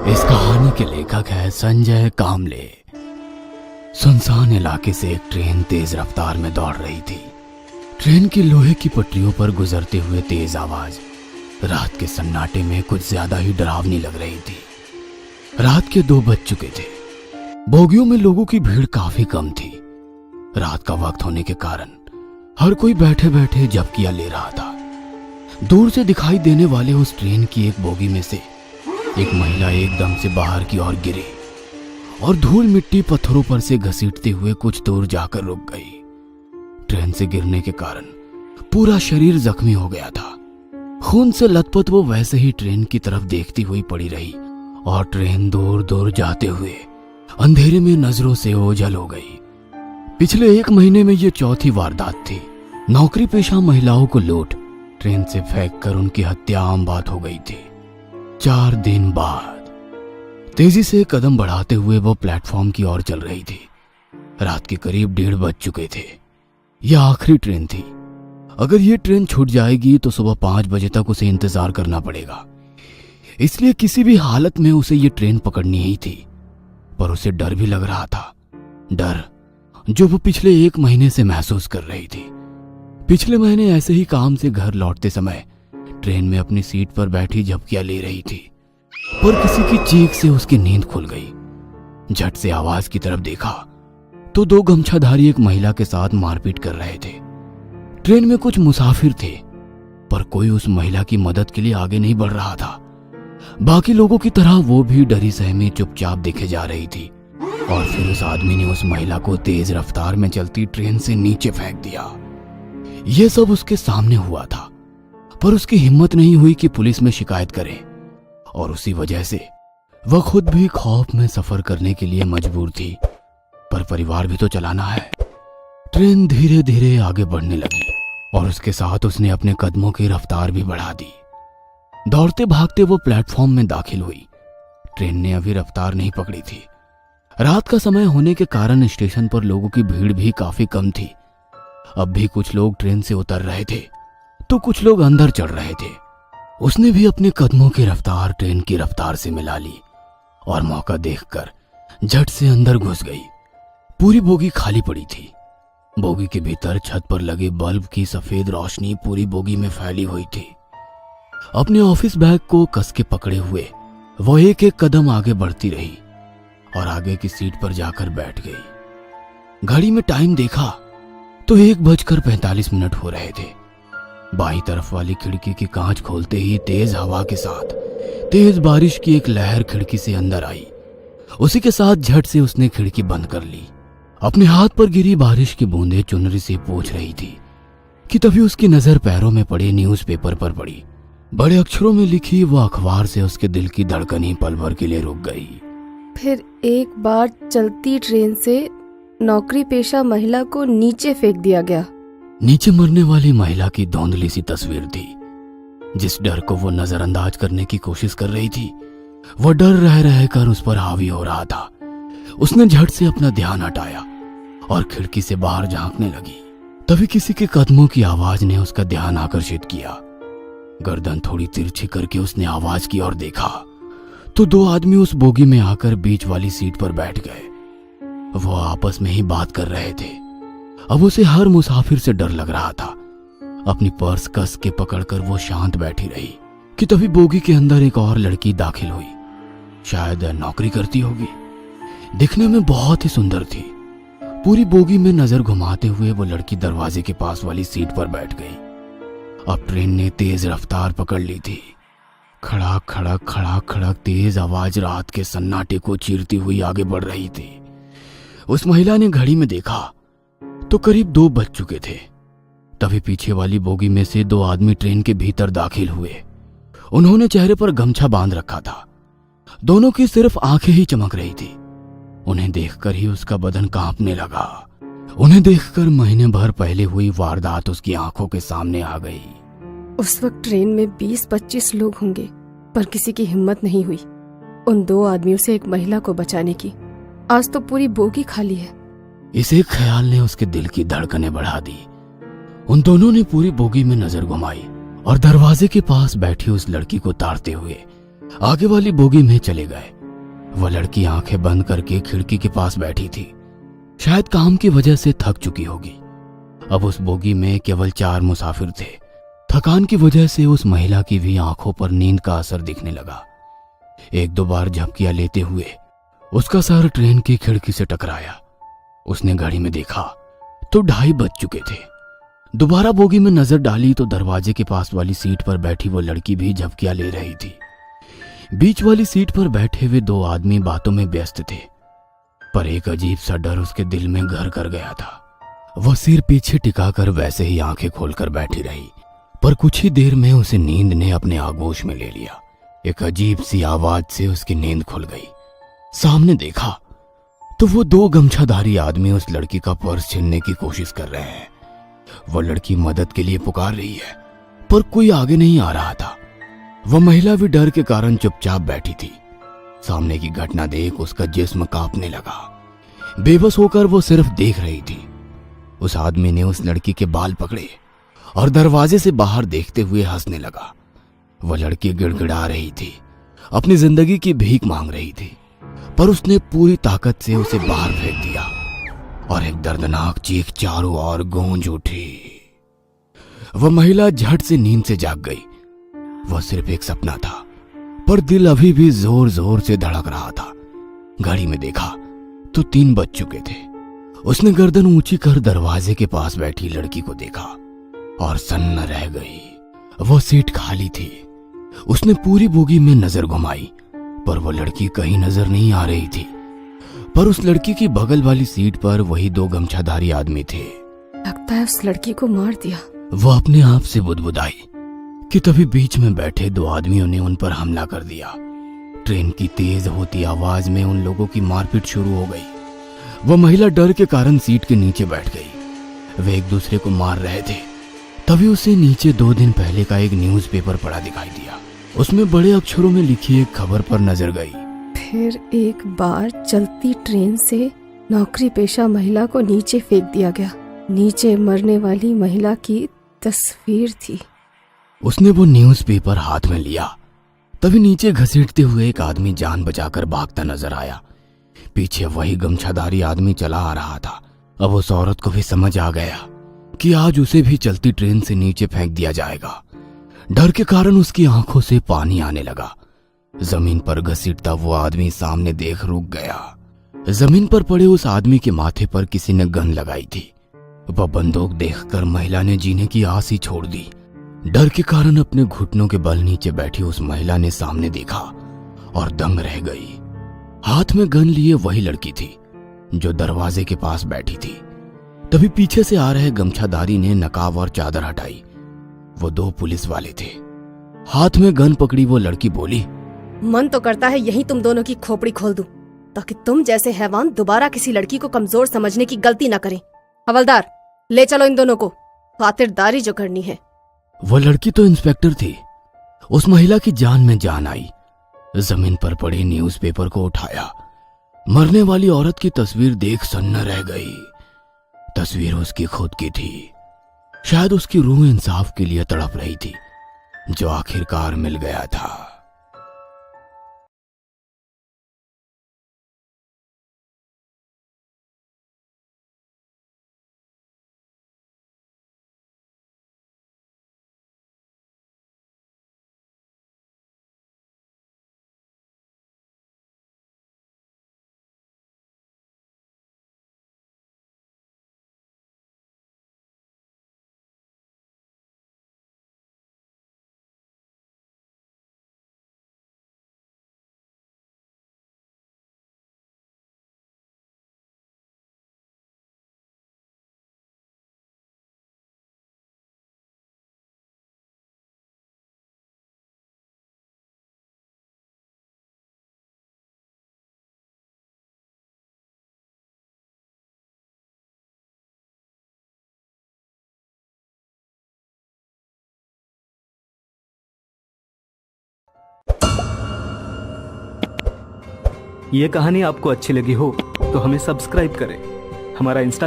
इस कहानी के लेखक है संजय कामले। सुनसान इलाके से एक ट्रेन तेज रफ्तार में दौड़ रही थी। ट्रेन की लोहे की पटरियों पर गुजरते हुए तेज आवाज रात के सन्नाटे में कुछ ज्यादा ही डरावनी लग रही थी। रात के 2 बज चुके थे। बोगियों में लोगों की भीड़ काफी कम थी। रात का वक्त होने के कारण हर कोई बैठे बैठे झपकियां ले रहा था। दूर से दिखाई देने वाले उस ट्रेन की एक बोगी में से एक महिला एकदम से बाहर की ओर गिरी और धूल मिट्टी पत्थरों पर से घसीटते हुए कुछ दूर जाकर रुक गई। ट्रेन से गिरने के कारण पूरा शरीर जख्मी हो गया था। खून से लथपथ वो वैसे ही ट्रेन की तरफ देखती हुई पड़ी रही और ट्रेन दूर दूर जाते हुए अंधेरे में नजरों से ओझल हो गई। पिछले 1 महीने में ये चौथी वारदात थी। नौकरी पेशा महिलाओं को लूट ट्रेन से फेंक कर उनकी हत्या आम बात हो गई थी। 4 दिन बाद तेजी से कदम बढ़ाते हुए वो प्लेटफॉर्म की ओर चल रही थी। रात के करीब 1:30 बज चुके थे। यह आखिरी ट्रेन थी। अगर ये ट्रेन छूट जाएगी तो सुबह 5 बजे तक उसे इंतजार करना पड़ेगा। इसलिए किसी भी हालत में उसे ये ट्रेन पकड़नी ही थी। पर उसे डर भी लग रहा था, डर जो वो पिछले 1 महीने से महसूस कर रही थी। पिछले महीने ऐसे ही काम से घर लौटते समय ट्रेन में अपनी सीट पर बैठी झपकियां ले रही थी, पर किसी की चीख से उसकी नींद खुल गई। झट से आवाज की तरफ देखा तो 2 गमछाधारी एक महिला के साथ मारपीट कर रहे थे। ट्रेन में कुछ मुसाफिर थे, पर कोई उस महिला की मदद के लिए आगे नहीं बढ़ रहा था। बाकी लोगों की तरह वो भी डरी सहमी चुपचाप देखे जा रही थी। और फिर उस आदमी ने उस महिला को तेज रफ्तार में चलती ट्रेन से नीचे फेंक दिया। यह सब उसके सामने हुआ था, पर उसकी हिम्मत नहीं हुई कि पुलिस में शिकायत करे और उसी वजह से वह खुद भी खौफ में सफर करने के लिए मजबूर थी। पर परिवार भी तो चलाना है। ट्रेन धीरे धीरे आगे बढ़ने लगी और उसके साथ उसने अपने कदमों की रफ्तार भी बढ़ा दी। दौड़ते भागते वो प्लेटफॉर्म में दाखिल हुई। ट्रेन ने अभी रफ्तार नहीं पकड़ी थी। रात का समय होने के कारण स्टेशन पर लोगों की भीड़ भी काफी कम थी। अब भी कुछ लोग ट्रेन से उतर रहे थे तो कुछ लोग अंदर चढ़ रहे थे। उसने भी अपने कदमों की रफ्तार ट्रेन की रफ्तार से मिला ली और मौका देखकर झट से अंदर घुस गई। पूरी बोगी खाली पड़ी थी। बोगी के भीतर छत पर लगे बल्ब की सफेद रोशनी पूरी बोगी में फैली हुई थी। अपने ऑफिस बैग को कस के पकड़े हुए वो एक एक कदम आगे बढ़ती रही और आगे की सीट पर जाकर बैठ गई। घड़ी में टाइम देखा तो 1:45 हो रहे थे। बाईं तरफ वाली खिड़की की कांच खोलते ही तेज हवा के साथ तेज बारिश की एक लहर खिड़की से अंदर आई। उसी के साथ झट से उसने खिड़की बंद कर ली। अपने हाथ पर गिरी बारिश की बूंदें चुनरी से पोंछ रही थी कि तभी उसकी नजर पैरों में पड़े न्यूज़पेपर पर पड़ी। बड़े अक्षरों में लिखी वो अखबार से उसके दिल की धड़कन ही पल भर के लिए रुक गई। फिर एक बार चलती ट्रेन से नौकरी पेशा महिला को नीचे फेंक दिया गया। नीचे मरने वाली महिला की धुंधली सी तस्वीर थी। जिस डर को वो नजरअंदाज करने की कोशिश कर रही थी, वो डर रह रहकर उस पर हावी हो रहा था। उसने झट से अपना ध्यान हटाया और खिड़की से बाहर झांकने लगी। तभी किसी के कदमों की आवाज ने उसका ध्यान आकर्षित किया। गर्दन थोड़ी तिरछी करके उसने आवाज की ओर देखा तो 2 आदमी उस बोगी में आकर बीच वाली सीट पर बैठ गए। वो आपस में ही बात कर रहे थे। अब उसे हर मुसाफिर से डर लग रहा था। अपनी पर्स कस के पकड़कर वो शांत बैठी रही कि तभी बोगी के अंदर एक और लड़की दाखिल हुई। शायद नौकरी करती होगी। दिखने में बहुत ही सुंदर थी। पूरी बोगी में नजर घुमाते हुए वो लड़की दरवाजे के पास वाली सीट पर बैठ गई। अब ट्रेन ने तेज रफ्तार पकड़ ली थी। खड़क खड़क खड़क खड़क तेज आवाज रात के सन्नाटे को चीरती हुई आगे बढ़ रही थी। उस महिला ने घड़ी में देखा तो करीब 2 बज चुके थे। तभी पीछे वाली बोगी में से 2 आदमी ट्रेन के भीतर दाखिल हुए। उन्होंने चेहरे पर गमछा बांध रखा था। दोनों की सिर्फ आंखें ही चमक रही थी। उन्हें देखकर ही उसका बदन कांपने लगा। उन्हें देखकर महीने भर पहले हुई वारदात उसकी आंखों के सामने आ गई। उस वक्त ट्रेन में 20-25 लोग होंगे, पर किसी की हिम्मत नहीं हुई उन 2 आदमियों से एक महिला को बचाने की। आज तो पूरी बोगी खाली है। इस एक ख्याल ने उसके दिल की धड़कनें बढ़ा दी। उन दोनों ने पूरी बोगी में नजर घुमाई और दरवाजे के पास बैठी उस लड़की को ताड़ते हुए आगे वाली बोगी में चले गए। वह लड़की आंखें बंद करके खिड़की के पास बैठी थी। शायद काम की वजह से थक चुकी होगी। अब उस बोगी में केवल 4 मुसाफिर थे। थकान की वजह से उस महिला की भी आंखों पर नींद का असर दिखने लगा। 1-2 बार झपकियां लेते हुए उसका सर ट्रेन की खिड़की से टकराया। उसने घड़ी में देखा तो 2:30 बज चुके थे। दोबारा बोगी में नजर डाली तो दरवाजे के पास वाली सीट पर बैठी वो लड़की भी झपकियां ले रही थी। बीच वाली सीट पर बैठे हुए 2 आदमी बातों में व्यस्त थे, पर एक अजीब सा डर उसके दिल में घर कर गया था। वह सिर पीछे टिकाकर वैसे ही आंखें खोलकर बैठी रही, पर कुछ ही देर में उसे नींद ने अपने आगोश में ले लिया। एक अजीब सी आवाज से उसकी नींद खुल गई। सामने देखा तो वो 2 गमछाधारी आदमी उस लड़की का पर्स छीनने की कोशिश कर रहे हैं। वह लड़की मदद के लिए पुकार रही है, पर कोई आगे नहीं आ रहा था। वह महिला भी डर के कारण चुपचाप बैठी थी। सामने की घटना देख उसका जिस्म कांपने लगा। बेबस होकर वो सिर्फ देख रही थी। उस आदमी ने उस लड़की के बाल पकड़े और दरवाजे से बाहर देखते हुए हंसने लगा। वह लड़की गिड़गिड़ा रही थी, अपनी जिंदगी की भीख मांग रही थी, पर उसने पूरी ताकत से उसे बाहर फेंक दिया और एक दर्दनाक चीख चारों ओर गूंज उठी। वह महिला झट से नींद से जाग गई। वह सिर्फ एक सपना था, पर दिल अभी भी जोर जोर से धड़क रहा था। घड़ी में देखा तो 3 बज चुके थे। उसने गर्दन ऊंची कर दरवाजे के पास बैठी लड़की को देखा और सन्न रह गई। वह सीट खाली थी। उसने पूरी बोगी में नजर घुमाई, पर वह लड़की कहीं नजर नहीं आ रही थी। पर उस लड़की की बगल वाली सीट पर वही 2 गमछाधारी आदमी थे। लगता है उस लड़की को मार दिया। वह अपने आप से बुदबुदाई कि तभी बीच में बैठे 2 आदमियों ने उन पर हमला कर दिया। ट्रेन की तेज होती आवाज में उन लोगों की मारपीट शुरू हो गई। वह महिला डर के कारण सीट के नीचे बैठ गई। वे एक दूसरे को मार रहे थे। तभी उसे नीचे 2 दिन पहले का एक न्यूज़पेपर पड़ा दिखाई दिया। उसमें बड़े अक्षरों में लिखी एक खबर पर नजर गई। फिर एक बार चलती ट्रेन से नौकरी पेशा महिला को नीचे फेंक दिया गया। नीचे मरने वाली महिला की तस्वीर थी। उसने वो न्यूज़पेपर हाथ में लिया। तभी नीचे घसीटते हुए एक आदमी जान बचाकर भागता नजर आया। पीछे वही गमछाधारी आदमी चला आ रहा था। अब उस औरत को भी समझ आ गया कि आज उसे भी चलती ट्रेन से नीचे फेंक दिया जाएगा। डर के कारण उसकी आंखों से पानी आने लगा। जमीन पर घसीटता वो आदमी सामने देख रुक गया। जमीन पर पड़े उस आदमी के माथे पर किसी ने गन लगाई थी। वह बंदूक देखकर महिला ने जीने की आस ही छोड़ दी। डर के कारण अपने घुटनों के बल नीचे बैठी उस महिला ने सामने देखा और दंग रह गई। हाथ में गन लिए वही लड़की थी जो दरवाजे के पास बैठी थी। तभी पीछे से आ रहे गमछाधारी ने नकाब और चादर हटाई। वो 2 पुलिस वाले थे। हाथ में गन पकड़ी वो लड़की बोली, मन तो करता है यही तुम दोनों की खोपड़ी खोल दूं, ताकि तुम जैसे हैवान दोबारा किसी लड़की को कमजोर समझने की गलती न करें। हवलदार, ले चलो इन दोनों को, खातिरदारी जो करनी है। वो लड़की तो इंस्पेक्टर थी। उस महिला की जान में जान आई। जमीन पर पड़े न्यूज़पेपर को उठाया। मरने वाली औरत की तस्वीर देख सन्न रह गई। तस्वीर उसकी खुद की थी। शायद उसकी रूह इंसाफ के लिए तड़प रही थी, जो आखिरकार मिल गया था। ये कहानी आपको अच्छी लगी हो तो हमें सब्सक्राइब करें। हमारा इंस्टा